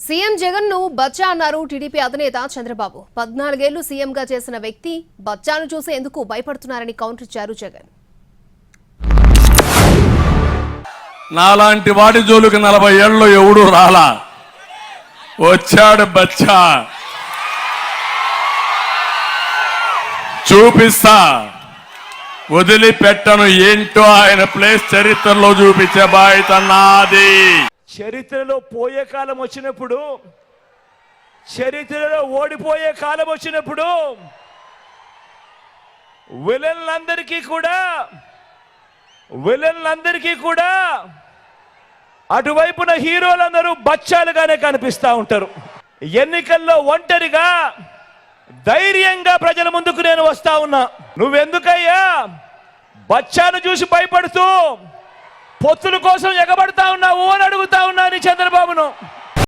CM Jagan ను బచ్చా అన్నారు TDP అధినేత చంద్రబాబు. 14 ఏళ్లు సీఎంగా చేసిన వ్యక్తి బచ్చాను చూసి ఎందుకు భయపడుతున్నారని కౌంటర్ ఇచ్చారు జగన్. నాలాంటి వాడి జోలికి 40 ఏళ్ళు ఎవడు రాలా, వచ్చాడు బచ్చా, చూపిస్తా, వదిలిపెట్టను. ఏంటో ఆయన ప్లేస్ చరిత్రలో చూపించే బాధ్యత నాది. చరిత్రలో పోయే కాలం వచ్చినప్పుడు, చరిత్రలో ఓడిపోయే కాలం వచ్చినప్పుడు విలన్లందరికీ కూడా అటువైపున హీరోలందరూ బచ్చాలుగానే కనిపిస్తా ఉంటారు. ఎన్నికల్లో ఒంటరిగా ధైర్యంగా ప్రజల ముందుకు నేను వస్తా ఉన్నా. నువ్వెందుకయ్యా బచ్చాను చూసి భయపడుతూ పొత్తుల కోసం ఎగబడతా ఉన్నావు అని అడుగుతా ఉన్నా నీ చంద్రబాబును.